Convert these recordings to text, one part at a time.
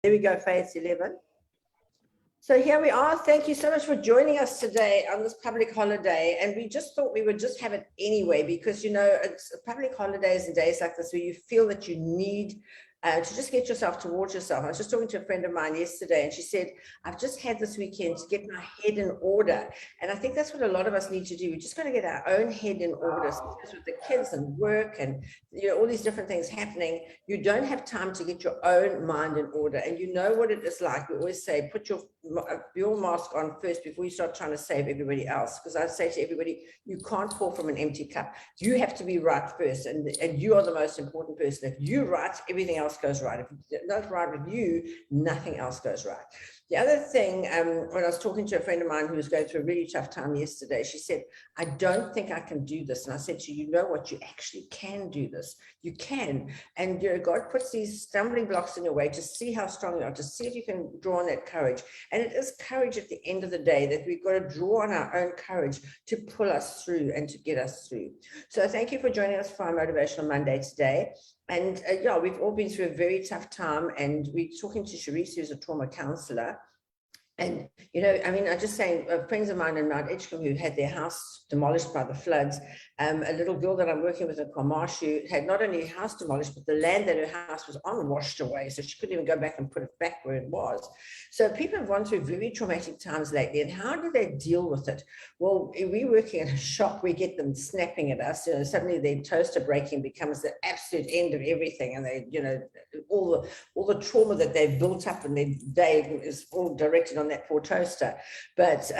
There we go, Faith's 11. So here we are. Thank you so much for joining us today on this public holiday. And we just thought we would just have it anyway, because, you know, it's public holidays and days like this where you feel that you need to just get yourself towards yourself. I was just talking to a friend of mine yesterday, and she said, I've just had this weekend to get my head in order. And I think that's what a lot of us need to do. We're just going to get our own head in order. So with the kids and work and, you know, all these different things happening, you don't have time to get your own mind in order. And you know what it is like. We always say, put your mask on first before you start trying to save everybody else. Because I say to everybody, you can't pour from an empty cup. You have to be right first. And you are the most important person. If you're right, everything else goes right. If it's not right with you, nothing else goes right. The other thing, when I was talking to a friend of mine who was going through a really tough time yesterday, she said, I don't think I can do this. And I said to you know what, you actually can do this. You can. And you know, God puts these stumbling blocks in your way to see how strong you are, to see if you can draw on that courage. And it is courage at the end of the day that we've got to draw on our own courage to pull us through and to get us through. So thank you for joining us for our Motivational Monday today. And yeah, we've all been through a very tough time, and we're talking to Charisse, who's a trauma counselor. And, you know, I mean, I'm just saying, friends of mine in Mount Edgecombe who had their house demolished by the floods, a little girl that I'm working with in Kwamashu had not only her house demolished, but the land that her house was on washed away. So she couldn't even go back and put it back where it was. So people have gone through very traumatic times lately. And how do they deal with it? Well, we're working in a shop, we get them snapping at us. You know, suddenly their toaster breaking becomes the absolute end of everything. And they, you know, all the trauma that they've built up in their day is all directed on that poor toaster. But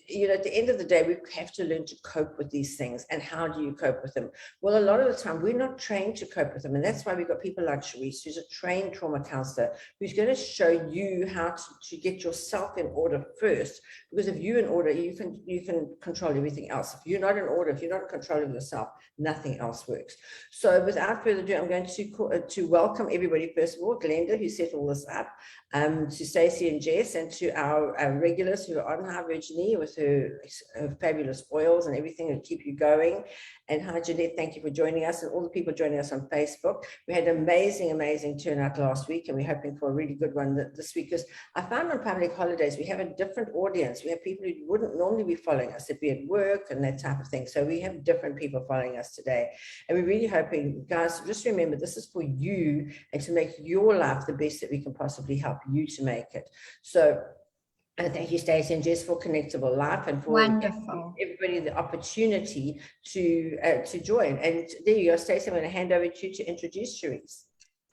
you know, at the end of the day, we have to learn to cope with these things. And how do you cope with them? Well, a lot of the time we're not trained to cope with them, and that's why we've got people like Charisse, who's a trained trauma counselor, who's going to show you how to get yourself in order first. Because if you're in order, you can control everything else. If you're not in order, if you're not in control of yourself, nothing else works. So without further ado, I'm going to welcome everybody. First of all, Glenda, who set all this up, to Stacey and Jess, and to our regulars who are on. Hi, Virginie, with her fabulous oils and everything to keep you going. And hi, Jeanette, thank you for joining us, and all the people joining us on Facebook. We had an amazing turnout last week, and we're hoping for a really good one this week, because I found on public holidays, we have a different audience. We have people who wouldn't normally be following us, if we at work and that type of thing. So we have different people following us today. And we're really hoping, guys, just remember, this is for you and to make your life the best that we can possibly help you to make it. So thank you, Stacey and Jess, for Connectable Life, and for everybody the opportunity to join. And there you go, Stacey. I'm going to hand over to you to introduce Charisse.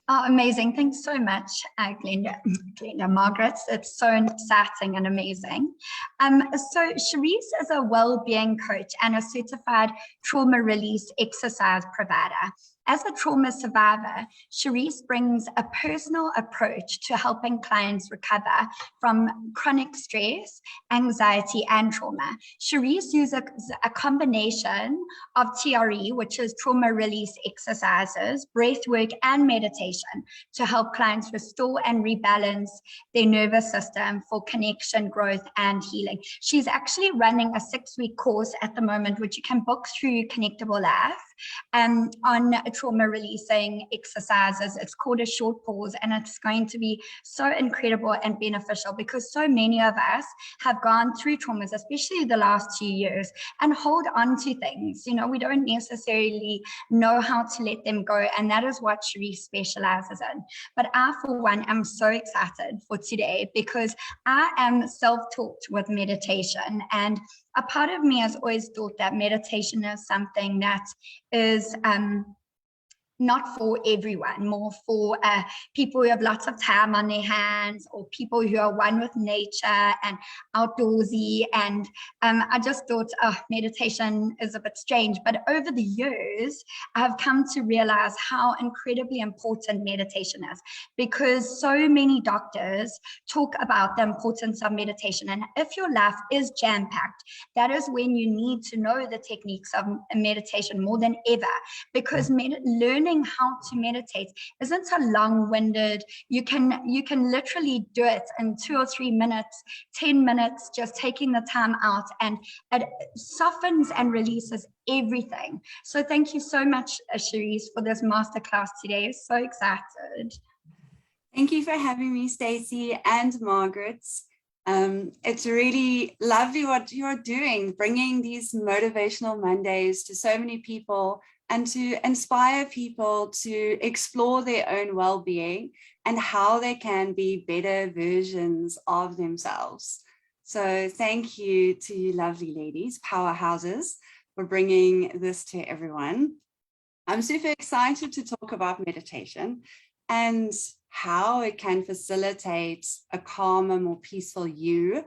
Oh, amazing. Thanks so much, Glenda, Margaret. It's so exciting and amazing. So Charisse is a well-being coach and a certified trauma release exercise provider. As a trauma survivor, Charisse brings a personal approach to helping clients recover from chronic stress, anxiety, and trauma. Charisse uses a combination of TRE, which is trauma release exercises, breath work, and meditation to help clients restore and rebalance their nervous system for connection, growth, and healing. She's actually running a 6-week course at the moment, which you can book through Connectable Life, on trauma releasing exercises. It's called a short pause, and it's going to be so incredible and beneficial, because so many of us have gone through traumas, especially the last 2 years, and hold on to things. You know, we don't necessarily know how to let them go, and that is what Charisse specializes in. But I, for one, am so excited for today, because I am self-taught with meditation, and a part of me has always thought that meditation is something that is not for everyone, more for people who have lots of time on their hands, or people who are one with nature and outdoorsy. And I just thought, meditation is a bit strange. But over the years, I've come to realize how incredibly important meditation is, because so many doctors talk about the importance of meditation. And if your life is jam-packed, that is when you need to know the techniques of meditation more than ever, because learning how to meditate isn't a long-winded, you can literally do it in 2 or 3 minutes, 10 minutes, just taking the time out, and it softens and releases everything. So thank you so much, Charisse, for this masterclass today. So excited. Thank you for having me, Stacey and Margaret. It's really lovely what you're doing, bringing these motivational Mondays to so many people and to inspire people to explore their own well-being and how they can be better versions of themselves. So thank you to you lovely ladies, powerhouses, for bringing this to everyone. I'm super excited to talk about meditation and how it can facilitate a calmer, more peaceful you,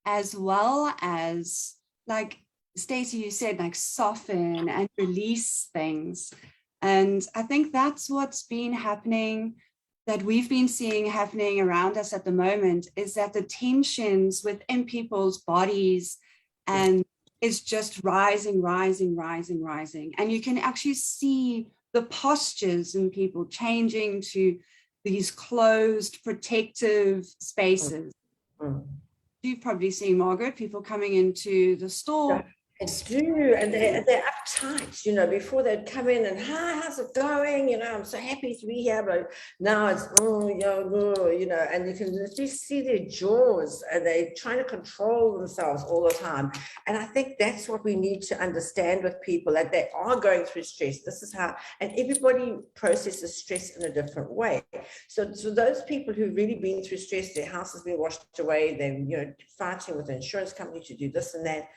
as well as, like Stacey, you said, like soften and release things. And I think that's what's been happening, that we've been seeing happening around us at the moment, is that the tensions within people's bodies and is just rising. And you can actually see the postures in people changing to these closed, protective spaces. You've probably seen, Margaret, people coming into the store. I do, and they're uptight, you know. Before they'd come in and, hi, how's it going? You know, I'm so happy to be here, but now it's, you know, and you can just see their jaws, and they're trying to control themselves all the time. And I think that's what we need to understand with people, that they are going through stress. This is how, and everybody processes stress in a different way. So those people who've really been through stress, their house has been washed away, they're, you know, fighting with the insurance company to do this and that.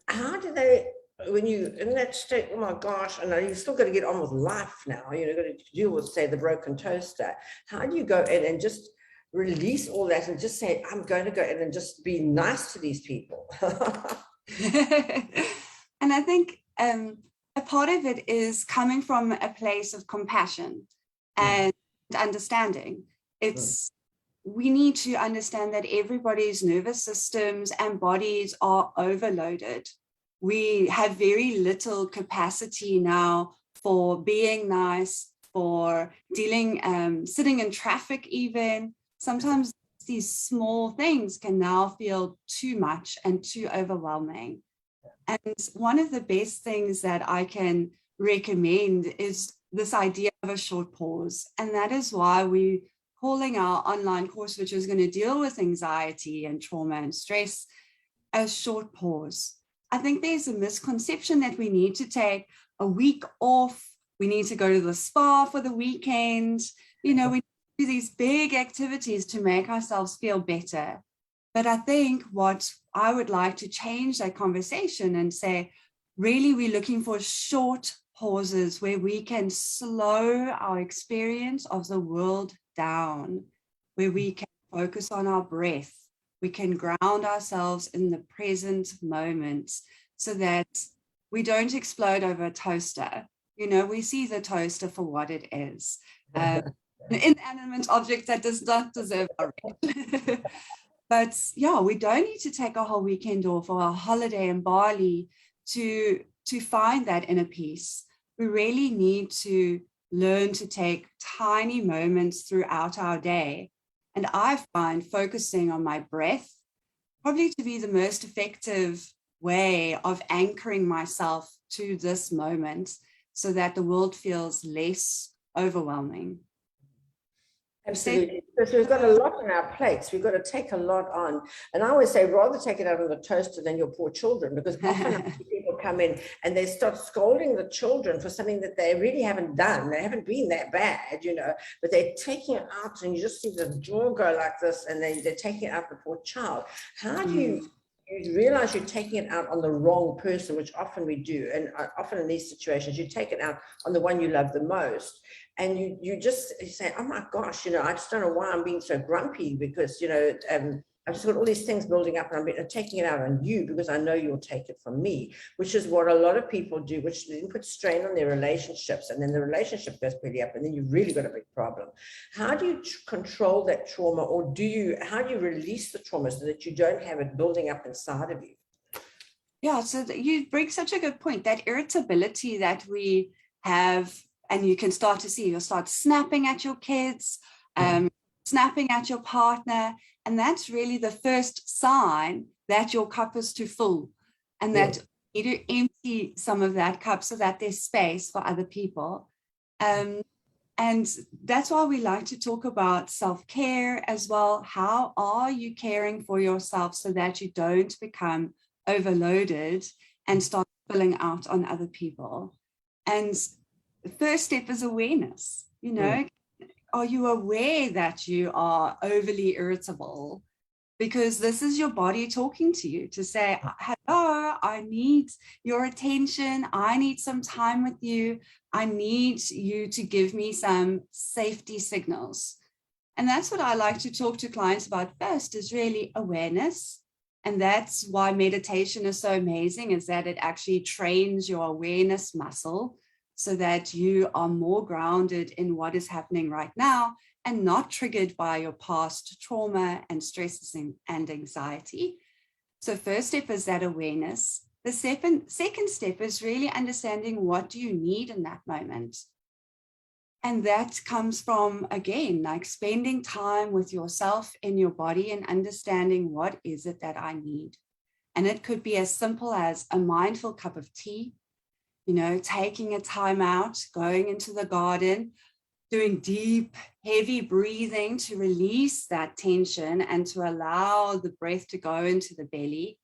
How do they, when you in that state, oh my gosh, and you still got to get on with life now, you know, got to deal with, say, the broken toaster. How do you go in and just release all that and just say, I'm going to go in and just be nice to these people? And I think a part of it is coming from a place of compassion and understanding. It's we need to understand that everybody's nervous systems and bodies are overloaded. We have very little capacity now for being nice, for dealing, sitting in traffic even. Sometimes these small things can now feel too much and too overwhelming. And one of the best things that I can recommend is this idea of a short pause. And that is why we calling our online course, which is going to deal with anxiety and trauma and stress, a short pause. I think there's a misconception that we need to take a week off. We need to go to the spa for the weekend. You know, we do these big activities to make ourselves feel better. But I think what I would like to change that conversation and say, really, we're looking for short pauses where we can slow our experience of the world down, where we can focus on our breath. We can ground ourselves in the present moment so that we don't explode over a toaster. You know, we see the toaster for what it is. An inanimate object that does not deserve our rest. But yeah, we don't need to take a whole weekend off or a holiday in Bali to find that inner peace. We really need to learn to take tiny moments throughout our day. And I find focusing on my breath probably to be the most effective way of anchoring myself to this moment so that the world feels less overwhelming. Absolutely, because we've got a lot on our plates. We've got to take a lot on. And I always say, rather take it out on the toaster than your poor children, because often people come in and they start scolding the children for something that they really haven't done. They haven't been that bad, you know, but they're taking it out, and you just see the jaw go like this, and they're taking it out the poor child. How do you realize you're taking it out on the wrong person, which often we do, and often in these situations you take it out on the one you love the most, and you say, oh my gosh, you know, I just don't know why I'm being so grumpy, because, you know, I've just got all these things building up, and I'm taking it out on you because I know you'll take it from me, which is what a lot of people do, which then puts strain on their relationships, and then the relationship goes pretty up, and then you've really got a big problem. How do you control that trauma, or how do you release the trauma so that you don't have it building up inside of you? Yeah, so you bring such a good point, that irritability that we have, and you can start to see, you'll start snapping at your kids, snapping at your partner. And that's really the first sign that your cup is too full, and that you need to empty some of that cup so that there's space for other people. And that's why we like to talk about self-care as well. How are you caring for yourself so that you don't become overloaded and start spilling out on other people? And the first step is awareness. You know, are you aware that you are overly irritable? Because this is your body talking to you to say, hello, I need your attention. I need some time with you. I need you to give me some safety signals. And that's what I like to talk to clients about first, is really awareness. And that's why meditation is so amazing, is that it actually trains your awareness muscle so that you are more grounded in what is happening right now and not triggered by your past trauma and stresses and anxiety. So first step is that awareness. The second step is really understanding, what do you need in that moment? And that comes from, again, like spending time with yourself in your body and understanding, what is it that I need? And it could be as simple as a mindful cup of tea, you know, taking a time out, going into the garden, doing deep, heavy breathing to release that tension and to allow the breath to go into the belly.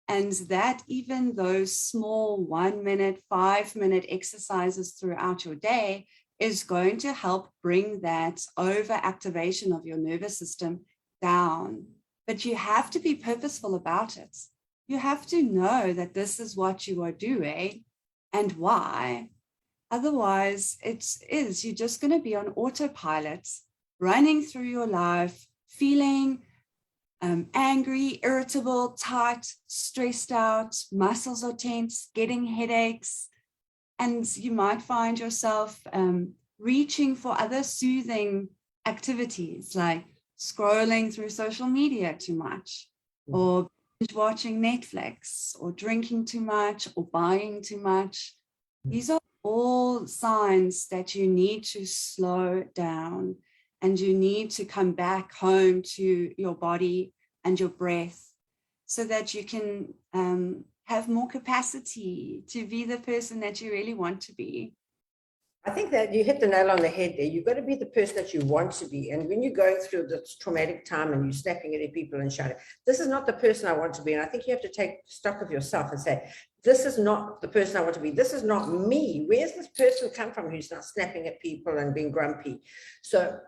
And that even those small 1 minute, 5 minute exercises throughout your day is going to help bring that overactivation of your nervous system down. But you have to be purposeful about it. You have to know that this is what you are doing and why. Otherwise, you're just going to be on autopilot, running through your life, feeling angry, irritable, tight, stressed out, muscles are tense, getting headaches. And you might find yourself reaching for other soothing activities, like scrolling through social media too much, or watching Netflix, or drinking too much, or buying too much. These are all signs that you need to slow down and you need to come back home to your body and your breath so that you can have more capacity to be the person that you really want to be. I think that you hit the nail on the head there. You've got to be the person that you want to be. And when you're going through this traumatic time and you're snapping at people and shouting, this is not the person I want to be. And I think you have to take stock of yourself and say, this is not the person I want to be. This is not me. Where's this person come from who's not snapping at people and being grumpy? So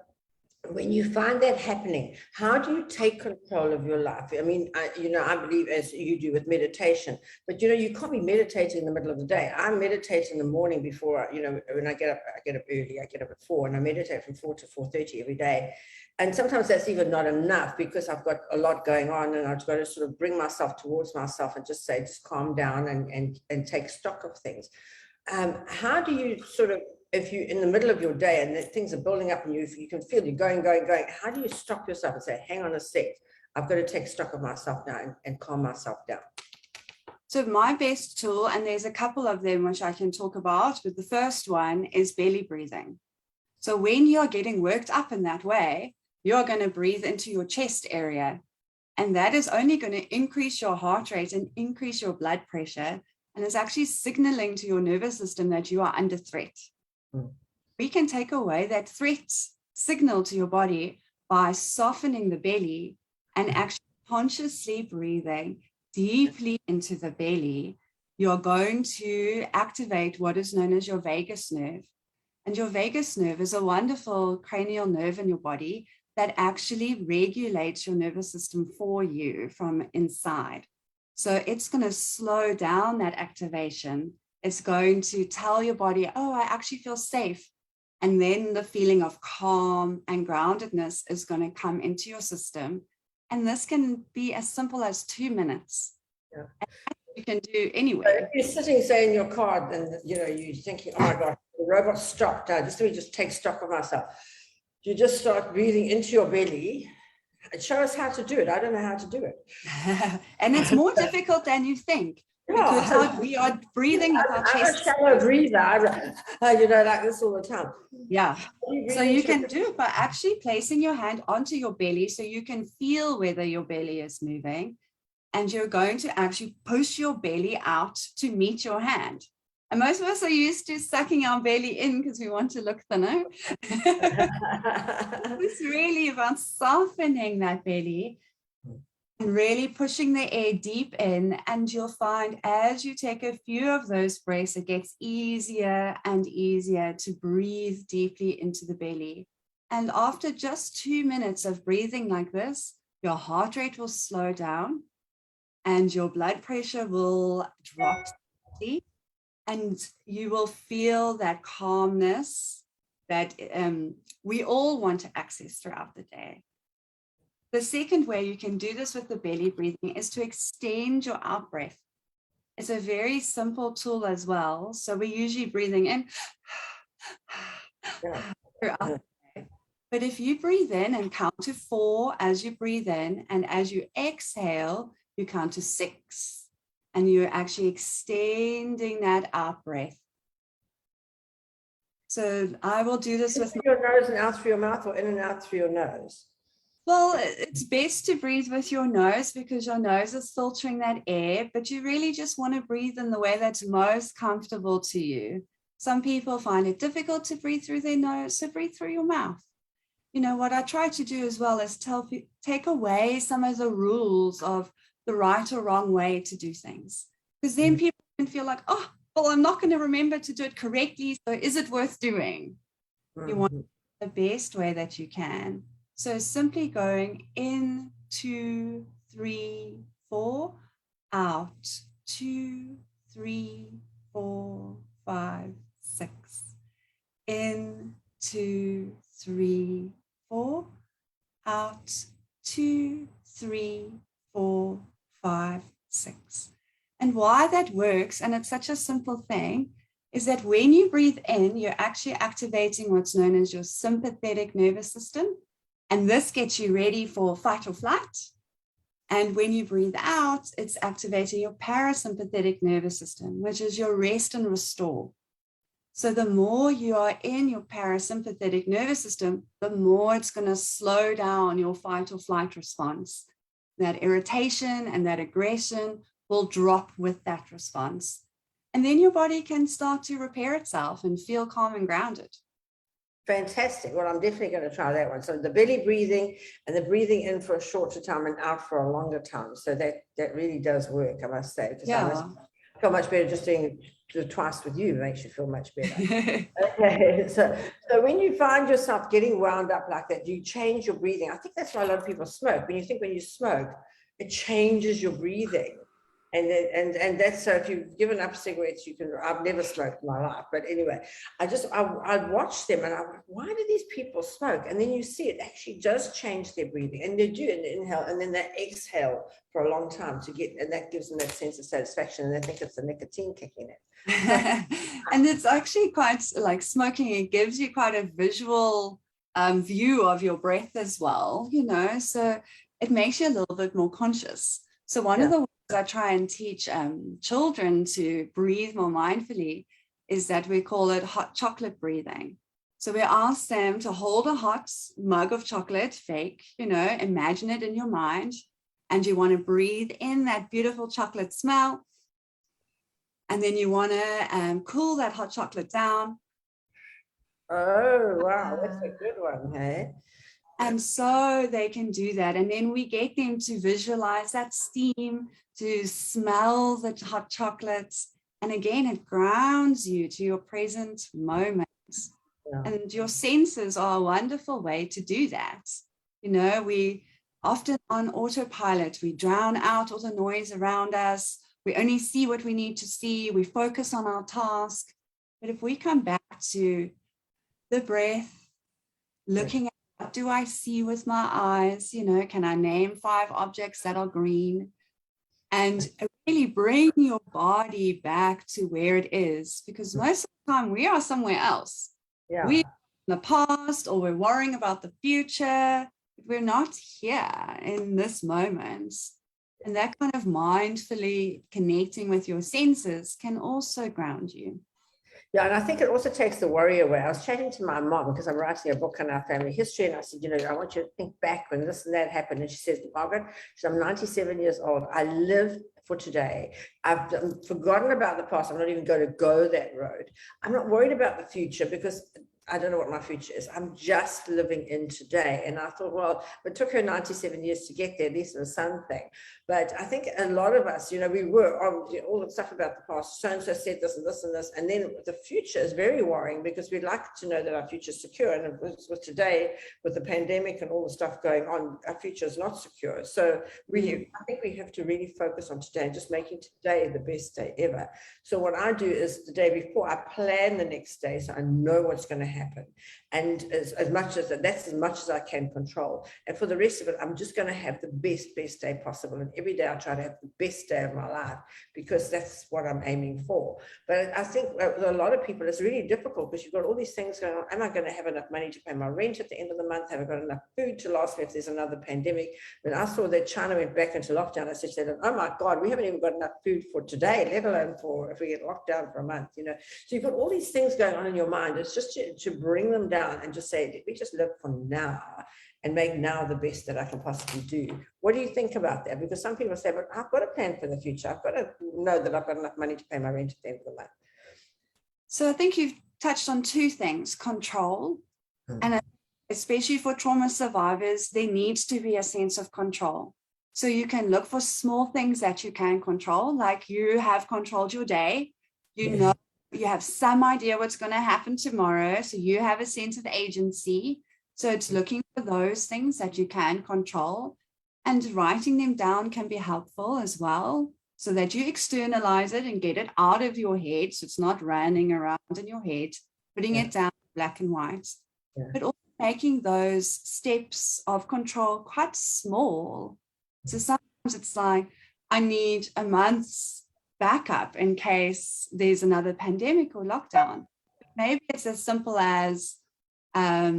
when you find that happening, how do you take control of your life? I mean, I believe, as you do with meditation, but, you can't be meditating in the middle of the day. I meditate in the morning before, when I get up early. I get up at 4 and I meditate from 4 to 4:30 every day. And sometimes that's even not enough because I've got a lot going on and I've got to sort of bring myself towards myself and just say, just calm down and take stock of things. How do you sort of, if you're in the middle of your day and things are building up and you can feel you're going, how do you stop yourself and say, hang on a sec, I've got to take stock of myself now and calm myself down? So my best tool, and there's a couple of them which I can talk about, but the first one is belly breathing. So when you're getting worked up in that way, you're going to breathe into your chest area. And that is only going to increase your heart rate and increase your blood pressure. And it's actually signaling to your nervous system that you are under threat. We can take away that threat signal to your body by softening the belly and actually consciously breathing deeply into the belly. You're going to activate what is known as your vagus nerve. And your vagus nerve is a wonderful cranial nerve in your body that actually regulates your nervous system for you from inside. So it's going to slow down that activation. It's going to tell your body, oh, I actually feel safe. And then the feeling of calm and groundedness is going to come into your system. And this can be as simple as 2 minutes. Yeah. You can do anywhere. If you're sitting, say, in your car, and you're thinking, oh my God, the robot stopped. Now, let me just take stock of myself. You just start breathing into your belly. And show us how to do it. I don't know how to do it. And it's more difficult than you think. Because we are breathing with our chest. I'm a shallow breather. Like this all the time. Yeah. So you can do it by actually placing your hand onto your belly so you can feel whether your belly is moving. And you're going to actually push your belly out to meet your hand. And most of us are used to sucking our belly in because we want to look thinner. It's really about softening that belly and really pushing the air deep in. And you'll find as you take a few of those breaths, it gets easier and easier to breathe deeply into the belly. And after just 2 minutes of breathing like this, your heart rate will slow down and your blood pressure will drop slightly, and you will feel that calmness that we all want to access throughout the day. The second way you can do this with the belly breathing is to extend your out breath. It's a very simple tool as well. So we're usually breathing in throughout the day. But if you breathe in and count to 4 as you breathe in, and as you exhale, you count to 6, and you're actually extending that out breath. So I will do this with your nose and out through your mouth, or in and out through your nose? Well, it's best to breathe with your nose because your nose is filtering that air, but you really just want to breathe in the way that's most comfortable to you. Some people find it difficult to breathe through their nose, so breathe through your mouth. You know, what I try to do as well is take away some of the rules of the right or wrong way to do things. Because then people can feel like, oh, well, I'm not going to remember to do it correctly, so is it worth doing? You want the best way that you can. So simply going in, 2, 3, 4, out, 2, 3, 4, 5, 6, in, 2, 3, 4, out, 2, 3, 4, 5, 6. And why that works, and it's such a simple thing, is that when you breathe in, you're actually activating what's known as your sympathetic nervous system. And this gets you ready for fight or flight. And when you breathe out, it's activating your parasympathetic nervous system, which is your rest and restore. So the more you are in your parasympathetic nervous system, the more it's going to slow down your fight or flight response. That irritation and that aggression will drop with that response. And then your body can start to repair itself and feel calm and grounded. Fantastic. Well, I'm definitely going to try that one. So the belly breathing and the breathing in for a shorter time and out for a longer time. So that really does work, I must say. Yeah. I feel much better just doing it twice with you. It makes you feel much better. Okay. So when you find yourself getting wound up like that, you change your breathing. I think that's why a lot of people smoke. When you smoke, it changes your breathing. And that's, so if you've given up cigarettes, I've never smoked in my life, but anyway, I watch them and I'm like, why do these people smoke? And then you see it actually does change their breathing, and they do an inhale and then they exhale for a long time and that gives them that sense of satisfaction, and they think it's the nicotine kicking in. And it's actually quite like smoking, it gives you quite a visual view of your breath as well, so it makes you a little bit more conscious. So one of the ways I try and teach children to breathe more mindfully is that we call it hot chocolate breathing. So we ask them to hold a hot mug of chocolate, fake, imagine it in your mind, and you want to breathe in that beautiful chocolate smell. And then you want to cool that hot chocolate down. Oh, wow, that's a good one, hey? And so they can do that. And then we get them to visualize that steam, to smell the hot chocolates. And again, it grounds you to your present moment. Yeah. And your senses are a wonderful way to do that. We often on autopilot, we drown out all the noise around us. We only see what we need to see. We focus on our task. But if we come back to the breath, looking at what do I see with my eyes? Can I name 5 objects that are green? And really bring your body back to where it is, because most of the time we are somewhere else. Yeah. We're in the past, or we're worrying about the future. We're not here in this moment. And that kind of mindfully connecting with your senses can also ground you. Yeah, and I think it also takes the worry away. I was chatting to my mom because I'm writing a book on our family history, and I said, I want you to think back when this and that happened. And she says, Margaret, I'm 97 years old. I live for today. I've forgotten about the past. I'm not even going to go that road. I'm not worried about the future because I don't know what my future is. I'm just living in today. And I thought, well, it took her 97 years to get there, at least it was something. But I think a lot of us, we were on all the stuff about the past. So-and-so said this and this and this. And then the future is very worrying because we'd like to know that our future is secure. And with today, with the pandemic and all the stuff going on, our future is not secure. So I think we have to really focus on today, just making today the best day ever. So what I do is the day before, I plan the next day so I know what's going to happen. And as much as I can control. And for the rest of it, I'm just going to have the best day possible. And every day I try to have the best day of my life because that's what I'm aiming for. But I think with a lot of people, it's really difficult because you've got all these things going on. Am I going to have enough money to pay my rent at the end of the month? Have I got enough food to last me if there's another pandemic? When I saw that China went back into lockdown, I said to them, oh my God, we haven't even got enough food for today, let alone for if we get locked down for a month, So you've got all these things going on in your mind. It's just to bring them down and just say, let me just live for now and make now the best that I can possibly do. What do you think about that? Because some people say, but I've got a plan for the future. I've got to know that I've got enough money to pay my rent at the end of the month. So I think you've touched on two things, control, and especially for trauma survivors, there needs to be a sense of control. So you can look for small things that you can control, like you have controlled your day, know you have some idea what's going to happen tomorrow, so you have a sense of agency. So it's looking for those things that you can control, and writing them down can be helpful as well, so that you externalize it and get it out of your head, so it's not running around in your head, putting it down black and white, but also making those steps of control quite small. So sometimes it's like, I need a month's backup in case there's another pandemic or lockdown. Maybe it's as simple as, I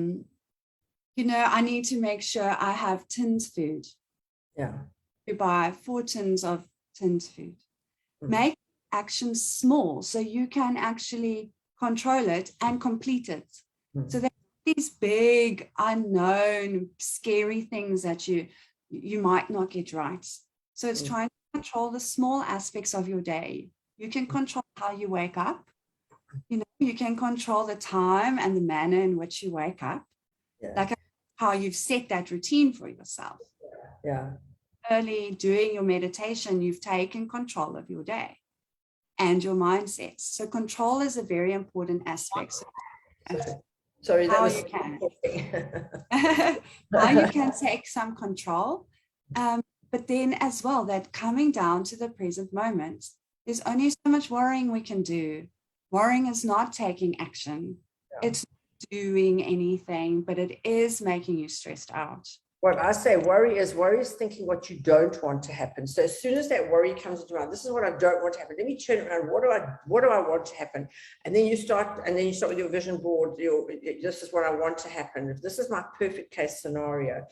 need to make sure I have tinned food. To buy 4 tins of tinned food. Make actions small so you can actually control it and complete it. So that these big, unknown, scary things that you might not get right. So it's trying to control the small aspects of your day. You can control how you wake up. You can control the time and the manner in which you wake up. Like how you've set that routine for yourself. Early doing your meditation, you've taken control of your day and your mindset. So control is a very important aspect. Sorry, how you can take some control, but then as well, that coming down to the present moment, there's only so much worrying we can do. Worrying is not taking action. It's not doing anything, but it is making you stressed out. What I say, worry is thinking what you don't want to happen. So as soon as that worry comes into mind, this is what I don't want to happen. Let me turn around. What do I want to happen? And then you start with your vision board. This is what I want to happen. This is my perfect case scenario.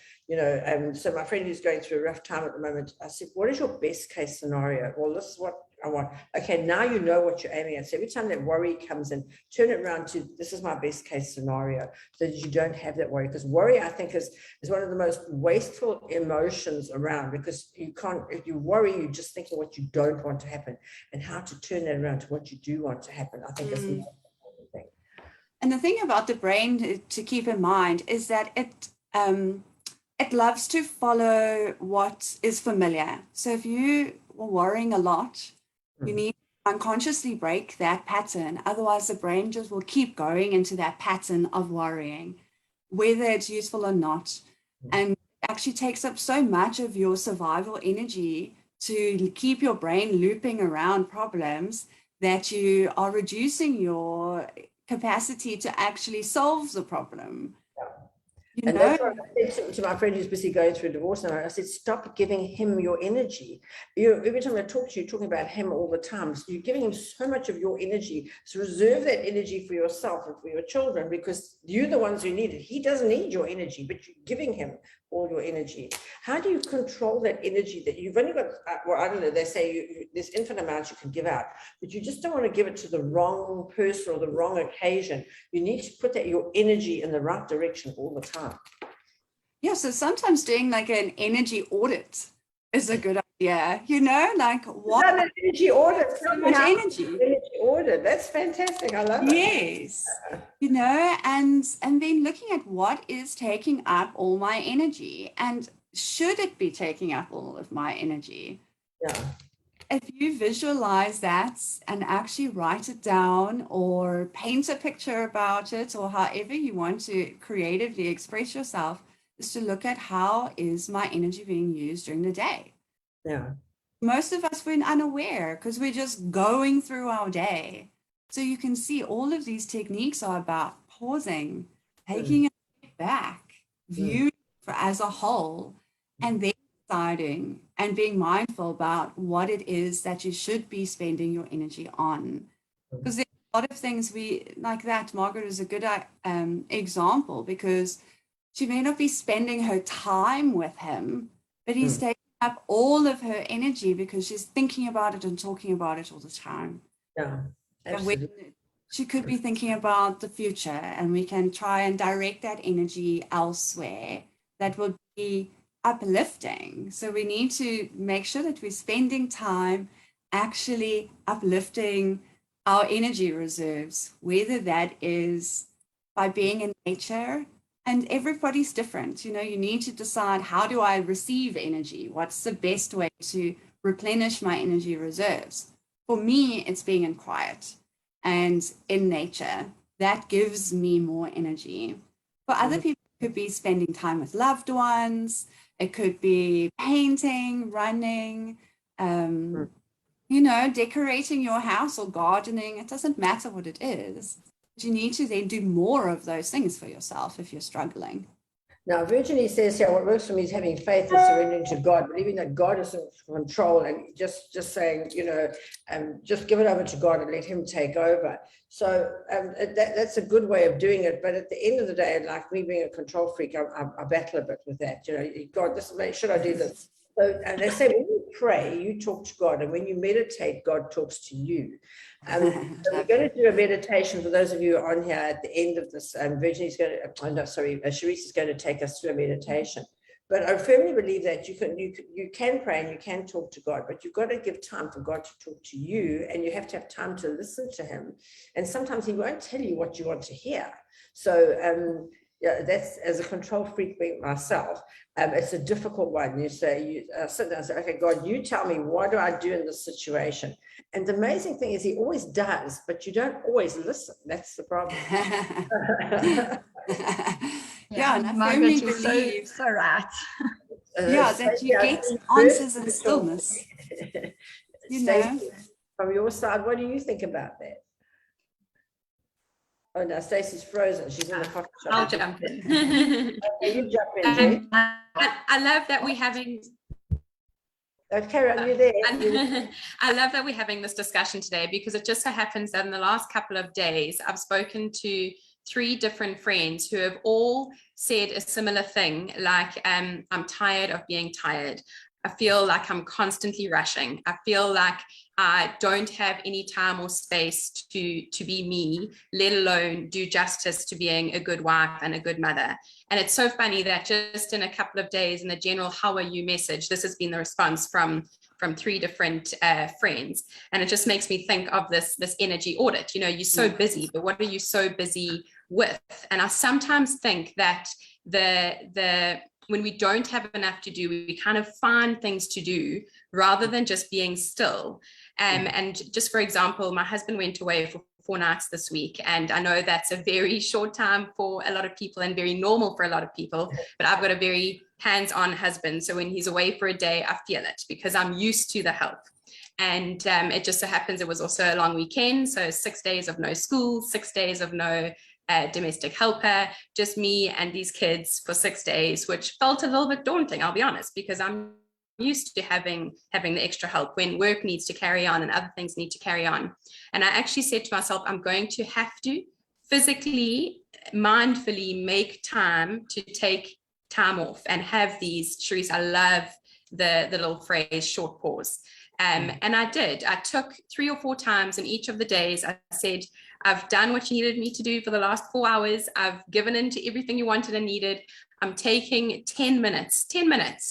So my friend who's going through a rough time at the moment, I said, what is your best case scenario? Well, this is what I want. Okay, now you know what you're aiming at. So every time that worry comes in, turn it around to, this is my best case scenario, so that you don't have that worry. Because worry, I think, is one of the most wasteful emotions around, because if you worry, you're just thinking what you don't want to happen, and how to turn that around to what you do want to happen, I think is the most important thing. And the thing about the brain to keep in mind is that it loves to follow what is familiar. So if you were worrying a lot, you need to unconsciously break that pattern. Otherwise, the brain just will keep going into that pattern of worrying, whether it's useful or not. And it actually takes up so much of your survival energy to keep your brain looping around problems that you are reducing your capacity to actually solve the problem. And that's what I said to my friend who's busy going through a divorce now. I said, stop giving him your energy. Every time I talk to you, talking about him all the time. So you're giving him so much of your energy. So reserve that energy for yourself and for your children, because you're the ones who need it. He doesn't need your energy, but you're giving him all your energy. How do you control that energy that you've only got? Well, I don't know, they say there's infinite amounts you can give out, but you just don't want to give it to the wrong person or the wrong occasion. You need to put your energy in the right direction all the time. Yeah, so sometimes doing like an energy audit is a good idea, like what An energy audit, so much energy. Energy audit, that's fantastic. I love it. Yes, and then looking at what is taking up all my energy, and should it be taking up all of my energy? Yeah. If you visualize that and actually write it down or paint a picture about it, or however you want to creatively express yourself, is to look at how is my energy being used during the day. Yeah. Most of us were unaware because we're just going through our day. So you can see all of these techniques are about pausing, taking a step back, viewing as a whole, and then deciding and being mindful about what it is that you should be spending your energy on. Because there's a lot of things like that. Margaret is a good example, because she may not be spending her time with him, but he's taking up all of her energy because she's thinking about it and talking about it all the time. Yeah, absolutely. She could be thinking about the future, and we can try and direct that energy elsewhere that will be uplifting. So we need to make sure that we're spending time actually uplifting our energy reserves, whether that is by being in nature. And everybody's different. You need to decide, how do I receive energy? What's the best way to replenish my energy reserves? For me, it's being in quiet and in nature. That gives me more energy. For other people, it could be spending time with loved ones. It could be painting, running, decorating your house or gardening. It doesn't matter what it is. You need to then do more of those things for yourself if you're struggling. Now, Virginie says here, what works for me is having faith and surrendering to God, believing that God is in control, and just saying, just give it over to God and let him take over. So that's a good way of doing it. But at the end of the day, like me being a control freak, I battle a bit with that. God, should I do this? So, and they say when you pray, you talk to God, and when you meditate, God talks to you. So we're going to do a meditation for those of you who are on here at the end of this. Virginie's going to, Charisse is going to take us through a meditation. But I firmly believe that you can pray and you can talk to God, but you've got to give time for God to talk to you, and you have to have time to listen to him. And sometimes he won't tell you what you want to hear. So that's, as a control freak being myself, it's a difficult one. You sit down and say, okay, God, you tell me, what do I do in this situation? And the amazing thing is he always does, but you don't always listen. That's the problem. Yeah, and I firmly believe so right. That you get answers in stillness. Stacey, from your side, what do you think about that? Oh no, Stacey's frozen. She's in the coffee shop. I'll jump in. Okay, you jump in, Jay. I love that we're having. Okay, are you there? I love that we're having this discussion today, because it just so happens that in the last couple of days, I've spoken to 3 different friends who have all said a similar thing, like, I'm tired of being tired. I feel like I'm constantly rushing. I feel like I don't have any time or space to be me, let alone do justice to being a good wife and a good mother. And it's so funny that just in a couple of days, in the general "how are you" message, this has been the response from 3 different friends. And it just makes me think of this energy audit. You're so busy, but what are you so busy with? And I sometimes think that when we don't have enough to do, we kind of find things to do rather than just being still. And just for example, my husband went away for 4 nights this week, and I know that's a very short time for a lot of people and very normal for a lot of people, but I've got a very hands-on husband, so when he's away for a day, I feel it because I'm used to the help. And it just so happens it was also a long weekend, so 6 days of no school, 6 days of no domestic helper, just me and these kids for 6 days, which felt a little bit daunting, I'll be honest, because I'm used to having the extra help when work needs to carry on and other things need to carry on. And I actually said to myself, I'm going to have to physically, mindfully make time to take time off and have these, Charisse, I love the little phrase, short pause. And I did. I took 3 or 4 times in each of the days. I said, I've done what you needed me to do for the last 4 hours. I've given in to everything you wanted and needed. I'm taking 10 minutes.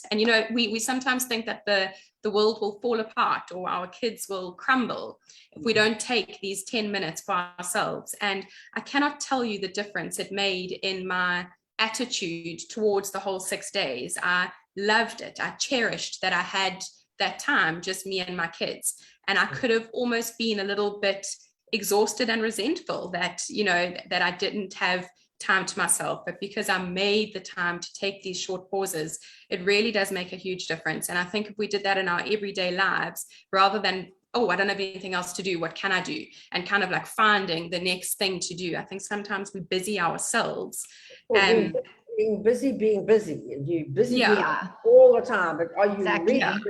And, you know, we sometimes think that the world will fall apart or our kids will crumble if we don't take these 10 minutes for ourselves. And I cannot tell you the difference it made in my attitude towards the whole 6 days. I loved it. I cherished that I had that time, just me and my kids. And I could have almost been a little bit exhausted and resentful that, you know, that I didn't have time to myself, but because I made the time to take these short pauses, it really does make a huge difference. And I think if we did that in our everyday lives, rather than, oh, I don't have anything else to do, what can I do? And kind of like finding the next thing to do. I think sometimes we busy ourselves. Being busy, and you busy Yeah. being all the time, but are you Exactly. really?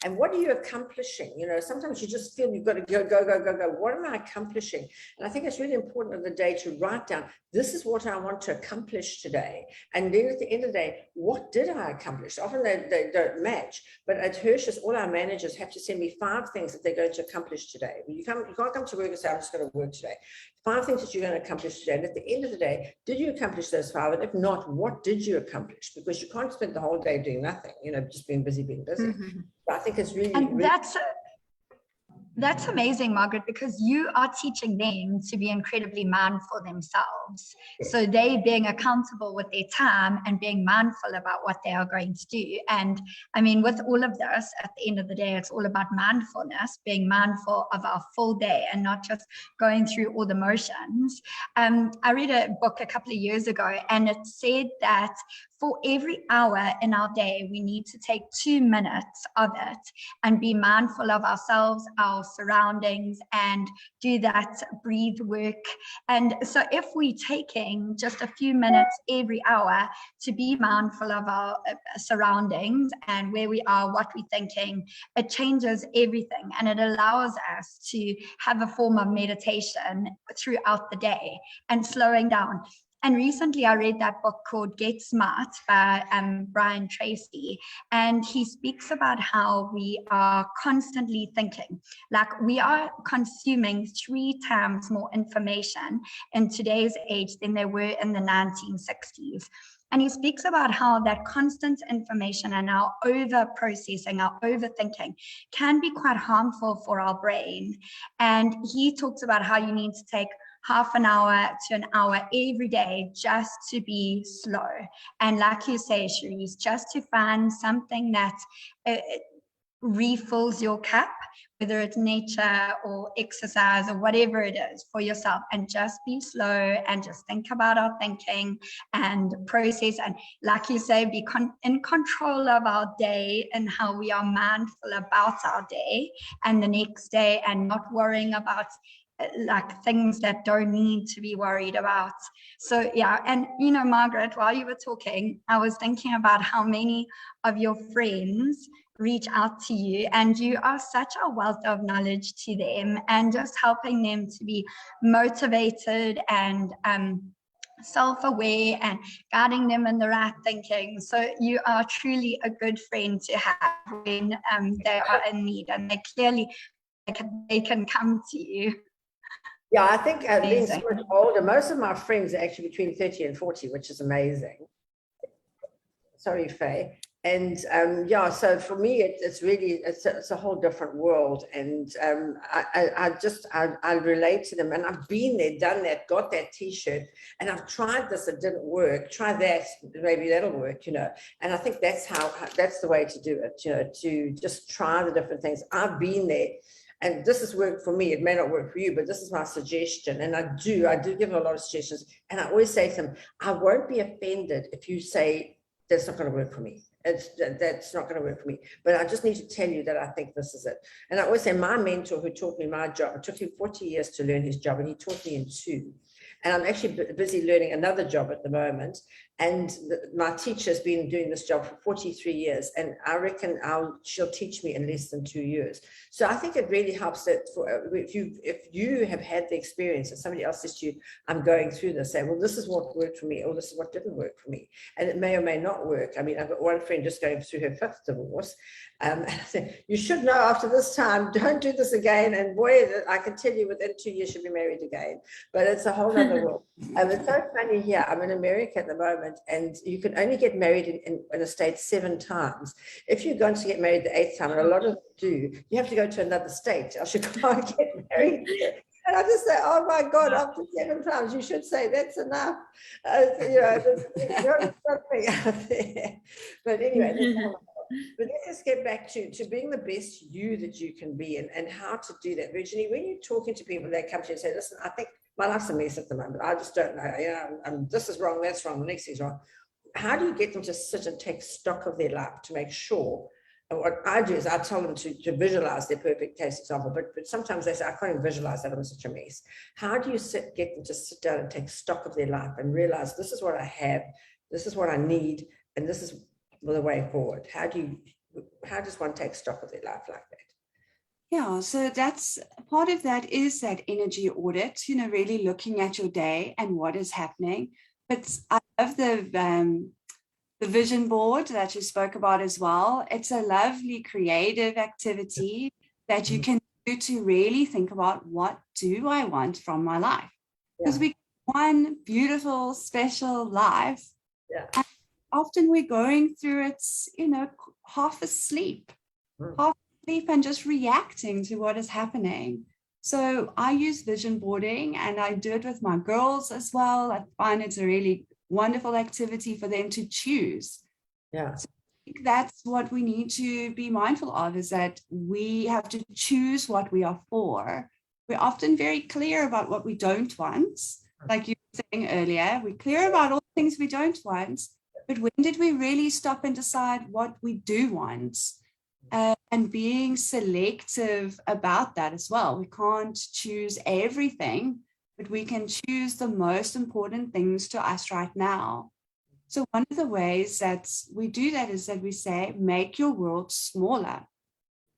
And what are you accomplishing? You know, sometimes you just feel you've got to go. What am I accomplishing? And I think it's really important of the day to write down, this is what I want to accomplish today. And then at the end of the day, what did I accomplish? Often they don't match, but at Hershey's, all our managers have to send me 5 things that they're going to accomplish today. You can't come to work and say, I'm just going to work today. 5 things that you're going to accomplish today. And at the end of the day, did you accomplish those 5? And if not, what did you accomplish? Because you can't spend the whole day doing nothing, you know, just being busy. Mm-hmm. I think it's really, and that's amazing, Margaret, because you are teaching them to be incredibly mindful themselves. So they being accountable with their time and being mindful about what they are going to do. And I mean, with all of this, at the end of the day, it's all about mindfulness, being mindful of our full day and not just going through all the motions. I read a book a couple of years ago, and it said that for every hour in our day, we need to take 2 minutes of it and be mindful of ourselves, our surroundings, and do that breathe work. And so if we're taking just a few minutes every hour to be mindful of our surroundings and where we are, what we're thinking, it changes everything. And it allows us to have a form of meditation throughout the day and slowing down. And recently I read that book called Get Smart by Brian Tracy, and he speaks about how we are constantly thinking, like we are consuming 3 times more information in today's age than they were in the 1960s. And he speaks about how that constant information and our over-processing, our overthinking can be quite harmful for our brain. And he talks about how you need to take half an hour to an hour every day just to be slow. And like you say, Charisse, just to find something that refills your cup, whether it's nature or exercise or whatever it is for yourself, and just be slow and just think about our thinking and process. And like you say, be in control of our day and how we are mindful about our day and the next day, and not worrying about like things that don't need to be worried about. So yeah, and you know, Margaret, while you were talking, I was thinking about how many of your friends reach out to you, and you are such a wealth of knowledge to them, and just helping them to be motivated and self-aware and guiding them in the right thinking. So you are truly a good friend to have when they are in need, and they clearly they can come to you. Yeah, I think being so much older, most of my friends are actually between 30 and 40, which is amazing. Sorry, Faye. And yeah, so for me, it's really, it's a whole different world. And I relate to them, and I've been there, done that, got that t-shirt, and I've tried this, it didn't work, try that, maybe that'll work, you know. And I think that's the way to do it, you know, to just try the different things. I've been there. And this has worked for me. It may not work for you, but this is my suggestion. And I do give them a lot of suggestions. And I always say to them, I won't be offended if you say that's not going to work for me. That's not going to work for me. But I just need to tell you that I think this is it. And I always say my mentor who taught me my job, it took him 40 years to learn his job, and he taught me in 2. And I'm actually busy learning another job at the moment. And my teacher's been doing this job for 43 years, and I reckon she'll teach me in less than 2 years. So I think it really helps that if you have had the experience and somebody else says to you, I'm going through this, say, well, this is what worked for me, or this is what didn't work for me. And it may or may not work. I mean, I've got one friend just going through her 5th divorce. And I said, you should know after this time, don't do this again. And boy, I can tell you within 2 years she'll be married again. But it's a whole other world. It's so funny here. I'm in America at the moment, and you can only get married in a state 7 times. If you're going to get married the 8th time, and a lot of them do, you have to go to another state, else you can't get married. And I just say, oh my God, after 7 times, you should say that's enough. There's something out there. But anyway, but let's just get back to being the best you that you can be, and how to do that. Virginie, when you're talking to people, they come to you and say, listen, I think my life's a mess at the moment. I just don't know. This is wrong, that's wrong, the next thing's wrong. How do you get them to sit and take stock of their life to make sure? And what I do is I tell them to visualize their perfect case example, but sometimes they say, I can't even visualize that, I'm such a mess. How do you get them to sit down and take stock of their life and realize this is what I have, this is what I need, and this is the way forward? How does one take stock of their life like that? Yeah, so that's part of that is that energy audit, really looking at your day and what is happening. But I love the vision board that you spoke about as well. It's a lovely creative activity that you can do to really think about, what do I want from my life? Because we get one beautiful, special life. Yeah. And often we're going through it, half asleep, and just reacting to what is happening. So I use vision boarding, and I do it with my girls as well. I find it's a really wonderful activity for them to choose. Yeah. So I think that's what we need to be mindful of, is that we have to choose what we are for. We're often very clear about what we don't want. Like you were saying earlier, we're clear about all the things we don't want, but when did we really stop and decide what we do want? And being selective about that as well. We can't choose everything, but we can choose the most important things to us right now. So one of the ways that we do that is that we say, make your world smaller.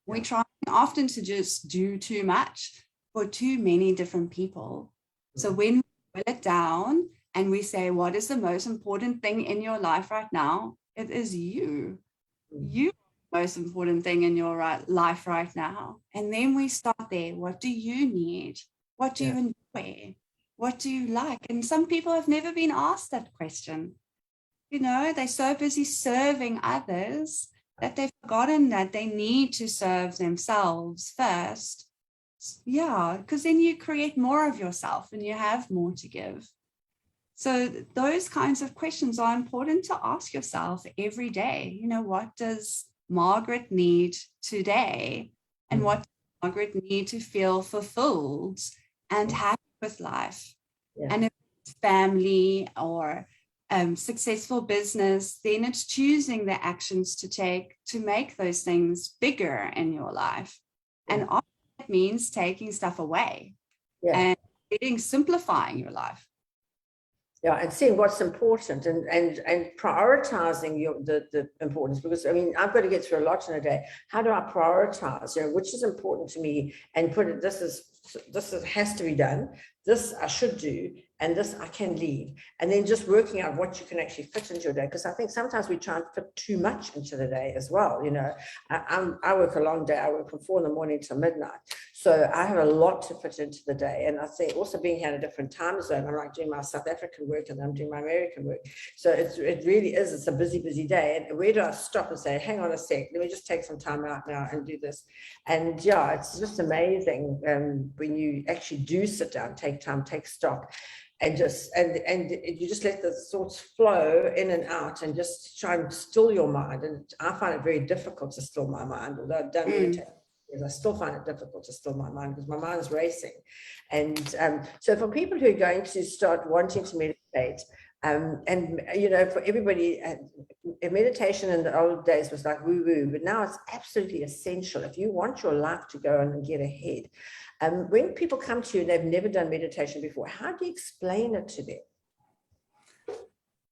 We try often to just do too much for too many different people. So when we boil it down and we say, what is the most important thing in your life right now? It is you. You most important thing in your life right now. And then we start there. What do you need? What do you enjoy? What do you like? And some people have never been asked that question. They're so busy serving others that they've forgotten that they need to serve themselves first. Yeah, because then you create more of yourself and you have more to give. So those kinds of questions are important to ask yourself every day. What does Margaret need today? And what does Margaret need to feel fulfilled and happy with life? And if it's family or successful business, then it's choosing the actions to take to make those things bigger in your life. And often it means taking stuff away and simplifying your life. Yeah, and seeing what's important and prioritizing the importance, because I've got to get through a lot in a day. How do I prioritize? Which is important to me, and put it. This has to be done. This I should do, and this I can leave. And then just working out what you can actually fit into your day, because I think sometimes we try and fit too much into the day as well. I work a long day. I work from 4 a.m. to midnight. So I have a lot to fit into the day. And I think also being here in a different time zone, I'm like doing my South African work and I'm doing my American work. So it really is, it's a busy, busy day. And where do I stop and say, hang on a sec, let me just take some time out now and do this. And it's just amazing when you actually do sit down, take time, take stock. And you just let the thoughts flow in and out and just try and still your mind. And I find it very difficult to still my mind, although I've done meditation. I still find it difficult to still my mind because my mind is racing. And so for people who are going to start wanting to meditate, for everybody, meditation in the old days was like woo-woo, but now it's absolutely essential if you want your life to go and get ahead. When people come to you and they've never done meditation before, how do you explain it to them?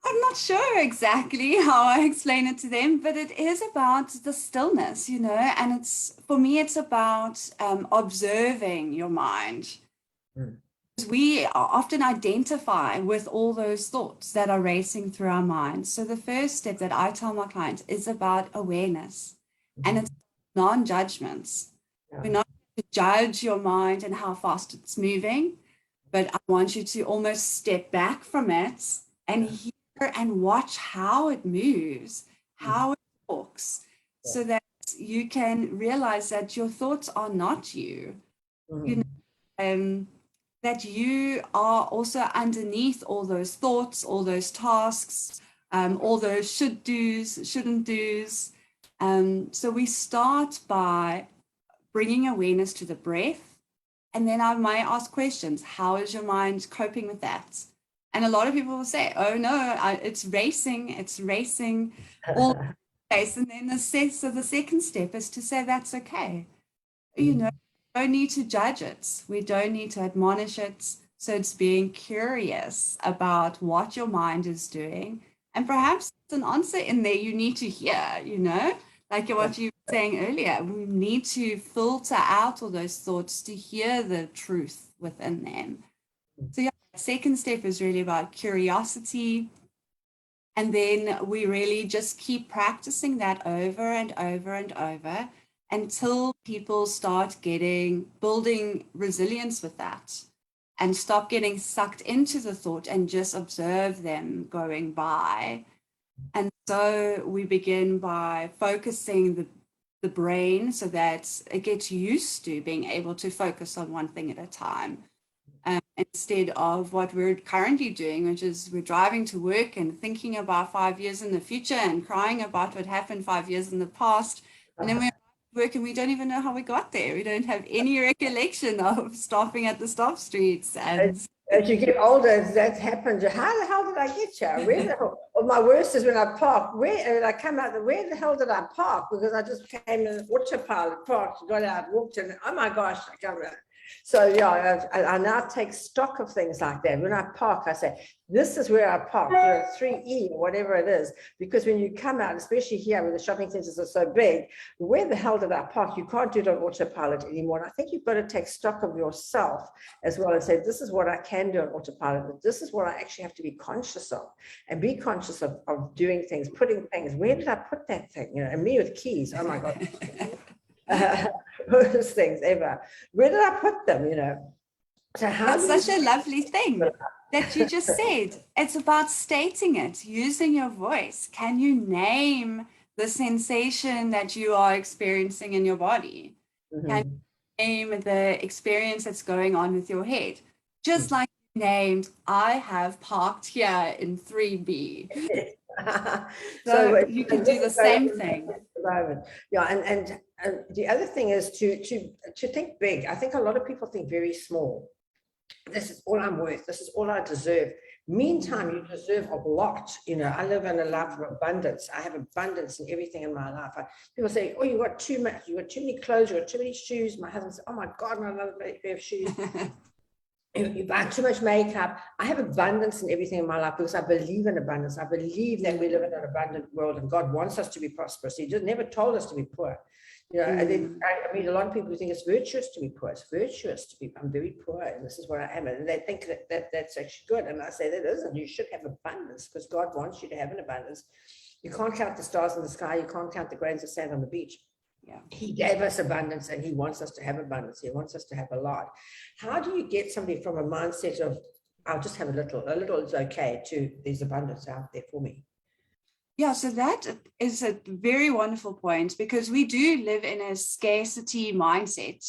I'm not sure exactly how I explain it to them, but it is about the stillness, and for me, it's about observing your mind. Mm. We often identify with all those thoughts that are racing through our minds. So the first step that I tell my clients is about awareness, and it's non-judgments. Yeah. We're not to judge your mind and how fast it's moving, but I want you to almost step back from it and hear and watch how it moves, how it talks, so that you can realize that your thoughts are not you. That you are also underneath all those thoughts, all those tasks, all those should do's, shouldn't do's. So we start by bringing awareness to the breath. And then I might ask questions. How is your mind coping with that? And a lot of people will say, oh no, it's racing all the place. And then the second step is to say, that's okay. We don't need to judge it. We don't need to admonish it. So it's being curious about what your mind is doing. And perhaps there's an answer in there you need to hear, like what you were saying earlier. We need to filter out all those thoughts to hear the truth within them. So the second step is really about curiosity. And then we really just keep practicing that over and over and over until people start building resilience with that and stop getting sucked into the thought and just observe them going by. And so we begin by focusing the brain so that it gets used to being able to focus on one thing at a time. Instead of what we're currently doing, which is we're driving to work and thinking about 5 years in the future and crying about what happened 5 years in the past. And then we're working, we don't even know how we got there. We don't have any recollection of stopping at the stop streets. And as you get older, that happens. How the hell did I get here? Where the hell? Well, my worst is when I park. Where I come out? Where the hell did I park? Because I just came in autopilot, parked, got out, walked in. Oh my gosh, I come out. So yeah, I now take stock of things like that. When I park, I say, this is where I park, 3E or whatever it is. Because when you come out, especially here where the shopping centers are so big, where the hell did I park? You can't do it on autopilot anymore. And I think you've got to take stock of yourself as well and say, this is what I can do on autopilot, but this is what I actually have to be conscious of and be conscious of doing things, putting things. Where did I put that thing? And me with keys, oh my God. Worst things ever. Where did I put them? So that's such a lovely thing that you just said. It's about stating it, using your voice. Can you name the sensation that you are experiencing in your body? Can you name the experience that's going on with your head? Just like you named, I have parked here in 3B. So you can do the same thing. Yeah, and the other thing is to think big. I think a lot of people think very small. This is all I'm worth. This is all I deserve. Meantime, you deserve a lot. I live in a life of abundance. I have abundance in everything in my life. People say, oh, you got too much. You got too many clothes. You got too many shoes. My husband says, oh my God, my another pair of shoes. You buy too much makeup. I have abundance in everything in my life because I believe in abundance. I believe that we live in an abundant world and God wants us to be prosperous. He just never told us to be poor. And then, I mean, a lot of people think it's virtuous to be poor. It's virtuous to be, I'm very poor and this is what I am. And they think that's actually good. And I say that isn't. You should have abundance because God wants you to have an abundance. You can't count the stars in the sky. You can't count the grains of sand on the beach. Yeah. He gave us abundance and he wants us to have abundance. He wants us to have a lot. How do you get somebody from a mindset of, I'll just have a little is okay, to there's abundance out there for me? Yeah, so that is a very wonderful point because we do live in a scarcity mindset.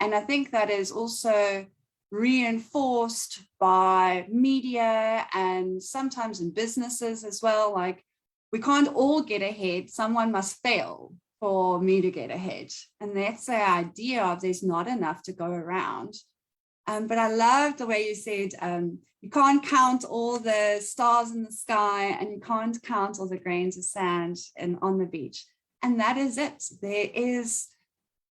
And I think that is also reinforced by media and sometimes in businesses as well. Like we can't all get ahead. Someone must fail for me to get ahead. And that's the idea of there's not enough to go around. But I love the way you said, you can't count all the stars in the sky and you can't count all the grains of sand on the beach. And that is it. There is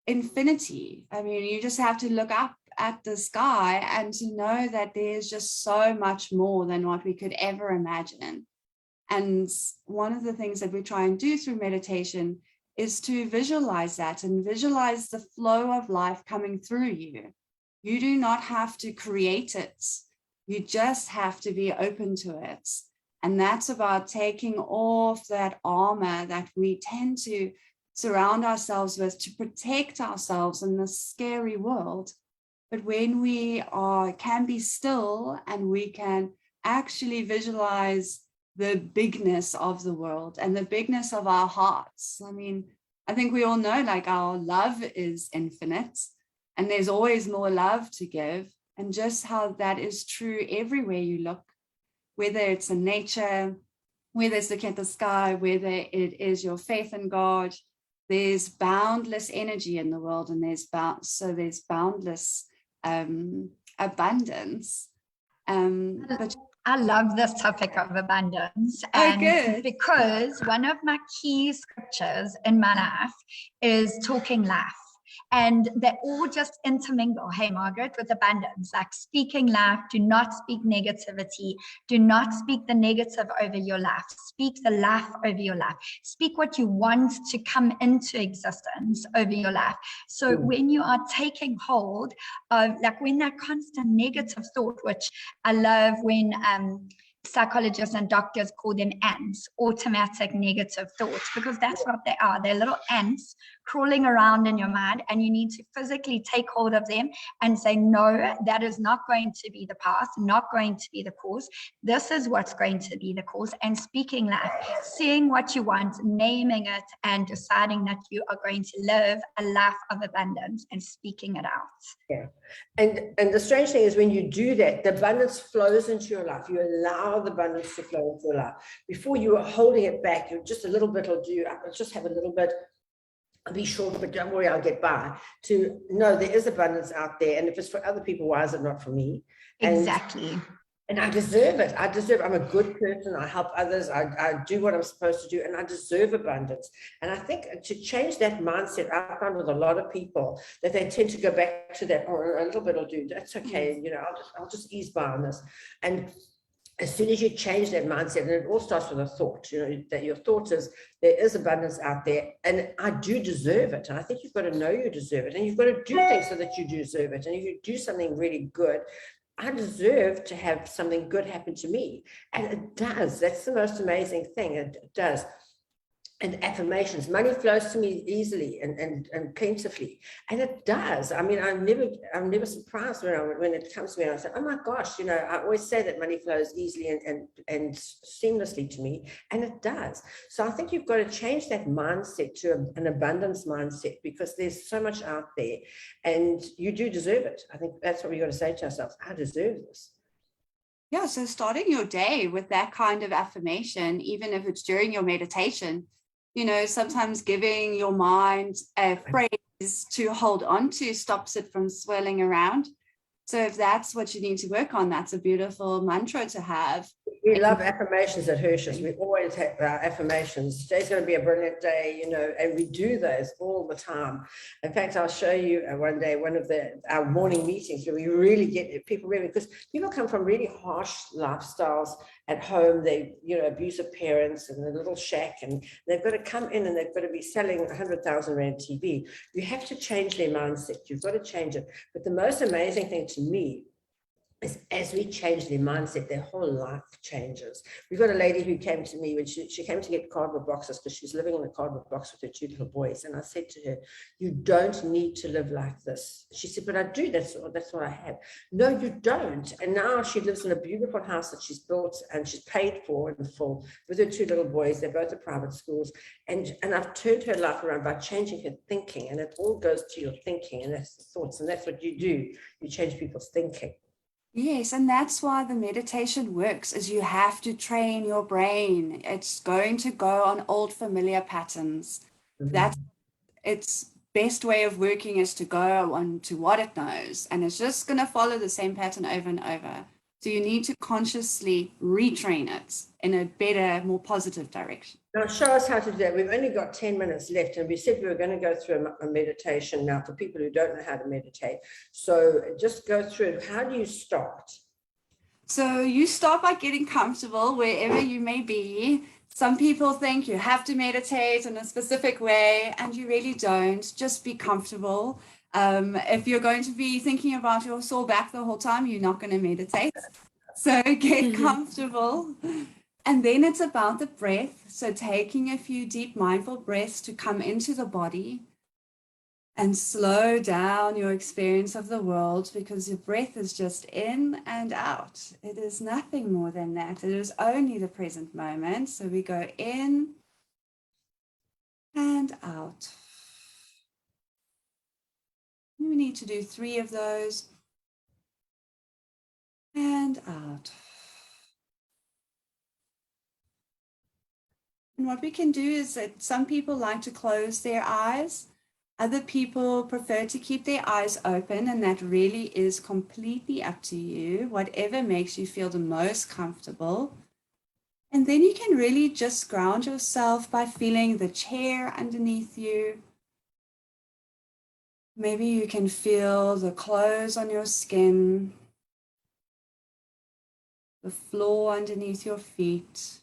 infinity. I mean, you just have to look up at the sky and to know that there's just so much more than what we could ever imagine. And one of the things that we try and do through meditation is to visualize that and visualize the flow of life coming through you. You do not have to create it. You just have to be open to it. And that's about taking off that armor that we tend to surround ourselves with to protect ourselves in this scary world. But when we can be still and we can actually visualize the bigness of the world and the bigness of our hearts. I mean, I think we all know, like, our love is infinite and there's always more love to give, and just how that is true everywhere you look, whether it's in nature, whether it's looking at the sky, whether it is your faith in God. There's boundless energy in the world, and there's boundless abundance. But I love this topic of abundance. Oh, And good. because one of my key scriptures in my life is talking life. And they all just intermingle, hey, Margaret, with abundance, like speaking life. Do not speak negativity. Do not speak the negative over your life. Speak the life over your life. Speak what you want to come into existence over your life. So when you are taking hold of, like, when that constant negative thought, which I love when psychologists and doctors call them ants, automatic negative thoughts, because that's what they are. They're little ants crawling around in your mind, and you need to physically take hold of them and say, no, that is not going to be the path, not going to be the course. This is what's going to be the course. And speaking life, seeing what you want, naming it, and deciding that you are going to live a life of abundance and speaking it out. Yeah. And the strange thing is, when you do that, the abundance flows into your life. You allow the abundance to flow into your life. Before, you were holding it back. You just a little bit will do. I'll just have a little bit. I'll be short, but don't worry, I'll get by. To know there is abundance out there, and if it's for other people, why is it not for me? Exactly. And I deserve it. I'm a good person. I help others. I do what I'm supposed to do, and I deserve abundance. And I think to change that mindset, I found with a lot of people that they tend to go back to that, or a little bit will do. That's okay. You know, I'll just ease by on this. And as soon as you change that mindset, and it all starts with a thought, you know, that your thought is, there is abundance out there, and I do deserve it. And I think you've got to know you deserve it, and you've got to do things so that you deserve it. And if you do something really good, I deserve to have something good happen to me. And it does. That's the most amazing thing. It does. And affirmations, money flows to me easily and plentifully, and it does. I mean, I'm never surprised when it comes to me. I say, oh my gosh, you know, I always say that money flows easily and seamlessly to me, and it does. So I think you've got to change that mindset to an abundance mindset, because there's so much out there, and you do deserve it. I think that's what we got to say to ourselves. I deserve this. Yeah, so starting your day with that kind of affirmation, even if it's during your meditation, you know, sometimes giving your mind a phrase to hold on to stops it from swirling around. So if that's what you need to work on, that's a beautiful mantra to have. We love affirmations at Hershey's. We always have our affirmations. Today's going to be a brilliant day, you know, and we do those all the time. In fact, I'll show you one day one of our morning meetings where we really get people really, because people come from really harsh lifestyles at home. They, you know, abusive parents and a little shack, and they've got to come in and they've got to be selling 100,000 Rand TV. You have to change their mindset. You've got to change it. But the most amazing thing to me is, as we change their mindset, their whole life changes. We've got a lady who came to me when she came to get cardboard boxes, because she's living in a cardboard box with her 2 little boys. And I said to her, you don't need to live like this. She said, but I do. That's what I have. No, you don't. And now she lives in a beautiful house that she's built and she's paid for in full with her 2 little boys. They're both at private schools. And I've turned her life around by changing her thinking. And it all goes to your thinking, and that's the thoughts. And that's what you do. You change people's thinking. Yes, and that's why the meditation works, is you have to train your brain. It's going to go on old familiar patterns. That's its best way of working, is to go on to what it knows, and it's just going to follow the same pattern over and over. So you need to consciously retrain it in a better, more positive direction. Now, show us how to do that. We've only got 10 minutes left, and we said we were going to go through a meditation now for people who don't know how to meditate. So just go through it. How do you start? So you start by getting comfortable wherever you may be. Some people think you have to meditate in a specific way, and you really don't. Just be comfortable. If you're going to be thinking about your sore back the whole time, you're not going to meditate. So get comfortable. And then it's about the breath. So taking a few deep mindful breaths to come into the body and slow down your experience of the world, because your breath is just in and out. It is nothing more than that. It is only the present moment. So we go in and out. We need to do 3 of those. And out. And what we can do is that some people like to close their eyes. Other people prefer to keep their eyes open, and that really is completely up to you, whatever makes you feel the most comfortable. And then you can really just ground yourself by feeling the chair underneath you. Maybe you can feel the clothes on your skin, the floor underneath your feet.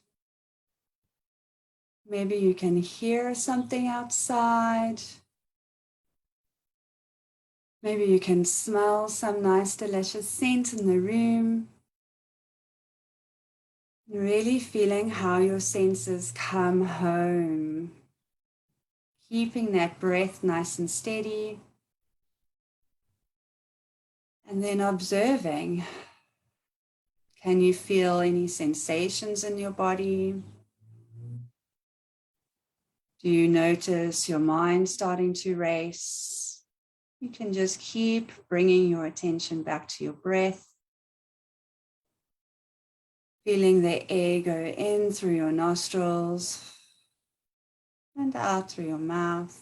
Maybe you can hear something outside. Maybe you can smell some nice, delicious scent in the room. Really feeling how your senses come home. Keeping that breath nice and steady. And then observing. Can you feel any sensations in your body? Do you notice your mind starting to race? You can just keep bringing your attention back to your breath. Feeling the air go in through your nostrils and out through your mouth.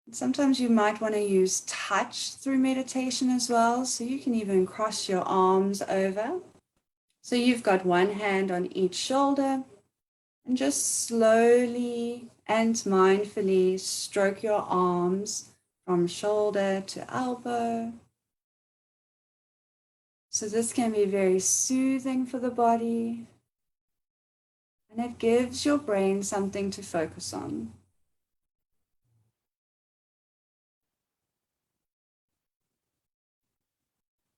And sometimes you might want to use touch through meditation as well. So you can even cross your arms over. So you've got one hand on each shoulder, and just slowly and mindfully stroke your arms from shoulder to elbow. So this can be very soothing for the body, and it gives your brain something to focus on.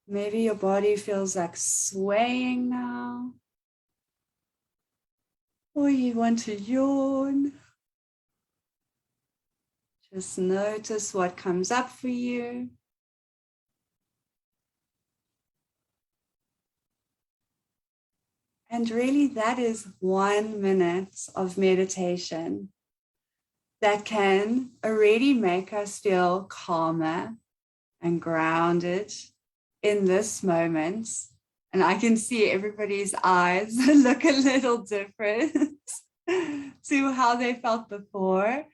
Maybe your body feels like swaying now, or you want to yawn. Just notice what comes up for you. And really, that is 1 minute of meditation that can already make us feel calmer and grounded in this moment. And I can see everybody's eyes look a little different to how they felt before.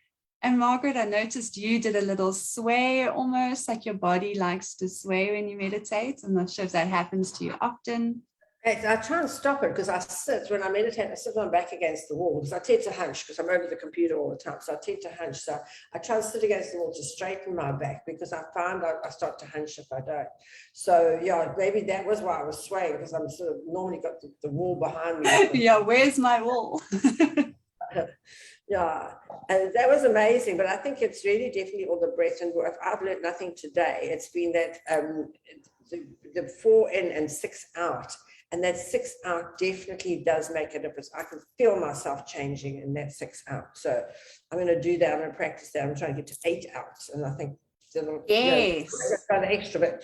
And Margaret, I noticed you did a little sway, almost like your body likes to sway when you meditate. I'm not sure if that happens to you often. I try and stop it because when I meditate, I sit on my back against the wall because I tend to hunch because I'm over the computer all the time. So I tend to hunch. So I try and sit against the wall to straighten my back because I find I start to hunch if I don't. So yeah, maybe that was why I was swaying, because I'm sort of normally got the wall behind me. Yeah, where's my wall? Yeah, and that was amazing. But I think it's really definitely all the breath. And if I've learned nothing today, it's been that the 4 in and 6 out. And that 6 out definitely does make a difference. I can feel myself changing in that 6 out. So I'm going to do that. I'm going to practice that. I'm trying to get to 8 outs. And I think Yes. the extra bit,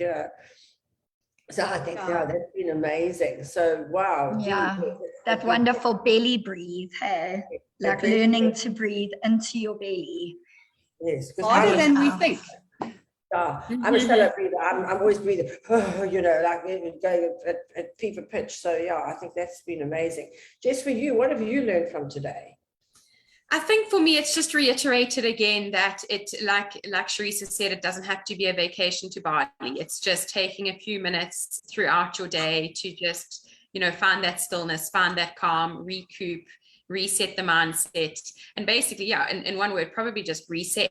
So I think, that's been amazing. So, wow. Yeah, that wonderful belly breathe, hey? Like learning to breathe into your belly. Yes. Harder than we think. I'm a shallow breather. I'm always breathing, like going at fever pitch. So yeah, I think that's been amazing. Jess, for you, what have you learned from today? I think for me, it's just reiterated again that it, like Charisse has said, it doesn't have to be a vacation to Bali. It's just taking a few minutes throughout your day to just, find that stillness, find that calm, recoup, reset the mindset, and basically, in one word, probably just reset.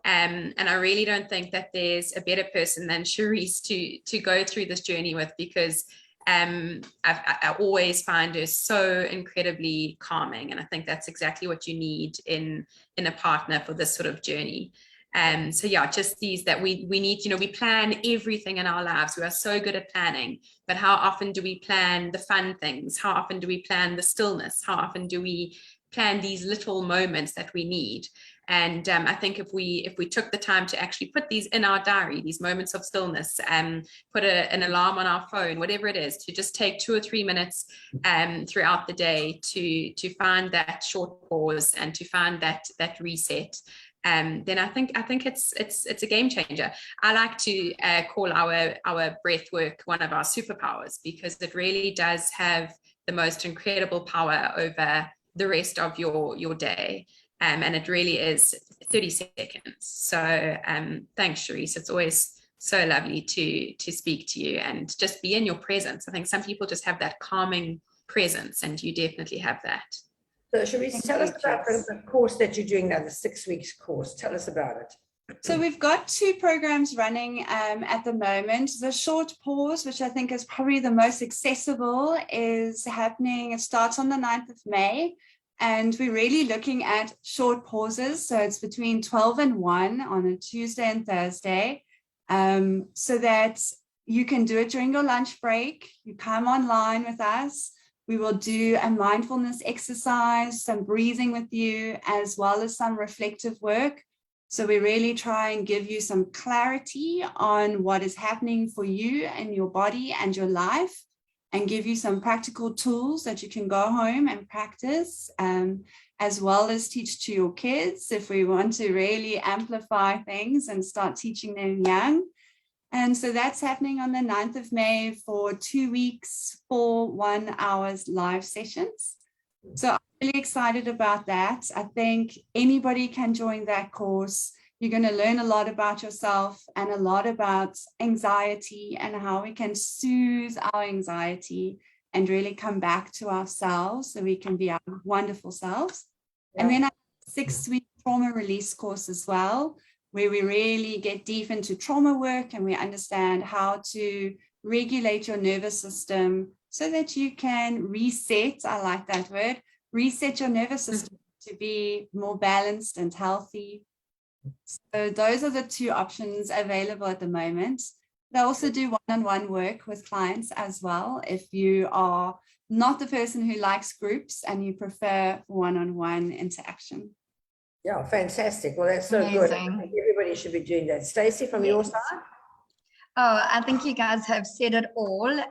And I really don't think that there's a better person than Charisse to go through this journey with, because I always find her so incredibly calming, and I think that's exactly what you need in a partner for this sort of journey. So yeah, just these that we need, we plan everything in our lives. We are so good at planning, but how often do we plan the fun things? How often do we plan the stillness? How often do we plan these little moments that we need? And I think if we took the time to actually put these in our diary, these moments of stillness, put an alarm on our phone, whatever it is, to just take 2 or 3 minutes throughout the day to find that short pause and to find that reset, then I think it's a game changer. I like to call our breath work one of our superpowers, because it really does have the most incredible power over the rest of your day. And it really is 30 seconds. So thanks, Charisse. It's always so lovely to speak to you and just be in your presence. I think some people just have that calming presence, and you definitely have that. So Charisse, tell us about the course that you're doing now, the 6 weeks course. Tell us about it. So we've got 2 programs running at the moment. The short pause, which I think is probably the most accessible, is happening. It starts on the 9th of May. And we're really looking at short pauses. So it's between 12 and 1 on a Tuesday and Thursday, so that you can do it during your lunch break. You come online with us. We will do a mindfulness exercise, some breathing with you, as well as some reflective work. So we really try and give you some clarity on what is happening for you and your body and your life, and give you some practical tools that you can go home and practice, as well as teach to your kids if we want to really amplify things and start teaching them young. And so that's happening on the 9th of May for 2 weeks, 4 1-hour live sessions. So I'm really excited about that. I think anybody can join that course. You're going to learn a lot about yourself and a lot about anxiety and how we can soothe our anxiety and really come back to ourselves so we can be our wonderful selves. Yeah. And then a 6-week trauma release course as well, where we really get deep into trauma work and we understand how to regulate your nervous system so that you can reset, I like that word, reset your nervous system to be more balanced and healthy. So those are the 2 options available at the moment. They also do one-on-one work with clients as well. If you are not the person who likes groups and you prefer one-on-one interaction. Yeah, fantastic. Well, that's so good. I think everybody should be doing that. Stacey, from your side? Oh, I think you guys have said it all.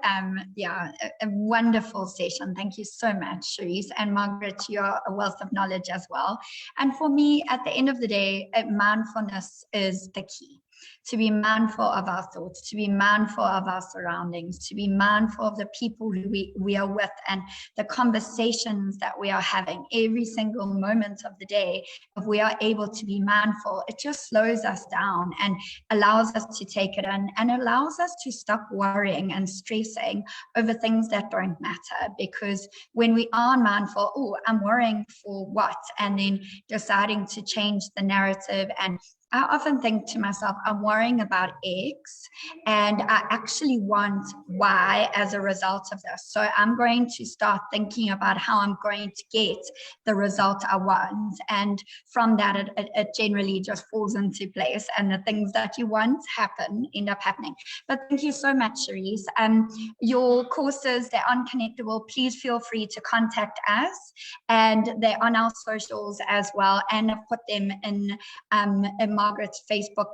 Yeah, a wonderful session. Thank you so much, Charisse. And Margaret, you're a wealth of knowledge as well. And for me, at the end of the day, mindfulness is the key. To be mindful of our thoughts, to be mindful of our surroundings, to be mindful of the people who we are with and the conversations that we are having every single moment of the day. If we are able to be mindful, it just slows us down and allows us to take it in and allows us to stop worrying and stressing over things that don't matter. Because when we are mindful, oh, I'm worrying for what? And then deciding to change the narrative. And I often think to myself, I'm worrying about X and I actually want Y as a result of this. So I'm going to start thinking about how I'm going to get the result I want. And from that, it generally just falls into place and the things that you want end up happening. But thank you so much, Charisse. Your courses, they're unconnectable. Please feel free to contact us, and they're on our socials as well. And I've put them in Margaret's Facebook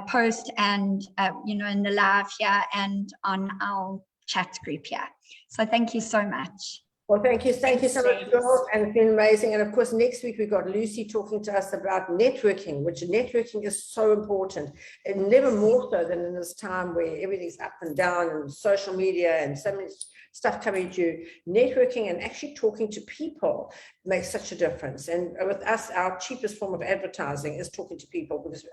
post and, in the live here and on our chat group here. So thank you so much. Well, thank you so much, girls, and it's been amazing. And of course, next week we've got Lucy talking to us about networking, which networking is so important, and never more so than in this time where everything's up and down and social media and so many stuff coming to you. Networking and actually talking to people makes such a difference. And with us, our cheapest form of advertising is talking to people, because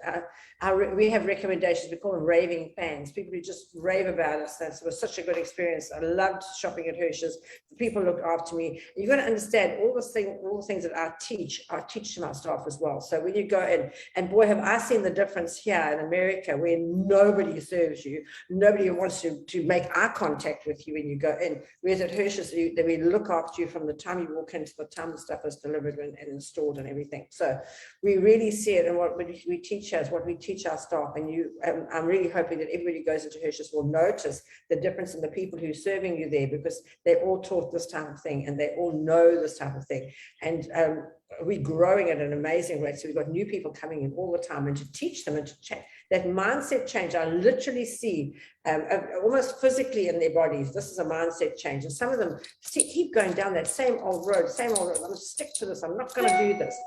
we have recommendations. We call them raving fans, people who just rave about us. That was such a good experience. I loved shopping at Hershey's. The people look after me. You've got to understand all the things that I teach to my staff as well. So when you go in, and boy, have I seen the difference here in America, where nobody serves you, nobody wants to make eye contact with you when you go in. Whereas at Hershey's, we look after you from the time you walk into the time the stuff is delivered and installed and everything. So we really see it, and what we teach our staff. And I'm really hoping that everybody who goes into Hershey's will notice the difference in the people who are serving you there, because they all taught this type of thing and they all know this type of thing. And we're growing at an amazing rate. So we've got new people coming in all the time, and to teach them and to check that mindset change, I literally see almost physically in their bodies. This is a mindset change. And some of them keep going down that same old road. I'm going to stick to this. I'm not going to do this.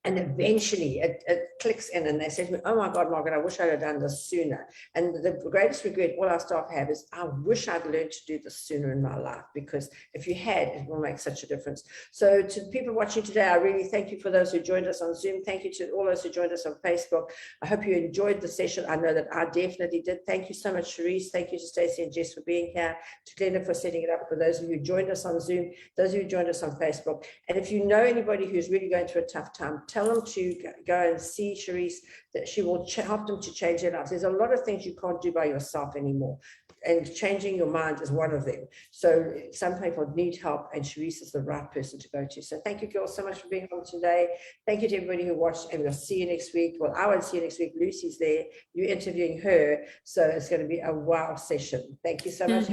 And eventually it clicks in, and they say to me, oh my God, Margaret, I wish I'd have done this sooner. And the greatest regret all our staff have is, I wish I'd learned to do this sooner in my life, because if you had, it will make such a difference. So to people watching today, I really thank you for those who joined us on Zoom. Thank you to all those who joined us on Facebook. I hope you enjoyed the session. I know that I definitely did. Thank you so much, Charisse. Thank you to Stacey and Jess for being here, to Glenda for setting it up, for those of you who joined us on Zoom, those of you who joined us on Facebook. And if you know anybody who's really going through a tough time, tell them to go and see Charisse, that she will help them to change their lives. There's a lot of things you can't do by yourself anymore, and changing your mind is one of them. So some people need help, and Charisse is the right person to go to. So thank you, girls, so much for being on today. Thank you to everybody who watched, and we'll see you next week. Well, I won't see you next week. Lucy's there. You're interviewing her, so it's going to be a wow session. Thank you so much.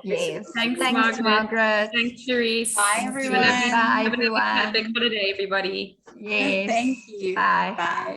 Yes. Thanks, Thanks, Margaret. Thanks, Charisse. Bye, everyone. Bye, Have a everyone. big holiday, everybody. Yes. Thank you. Bye. Bye.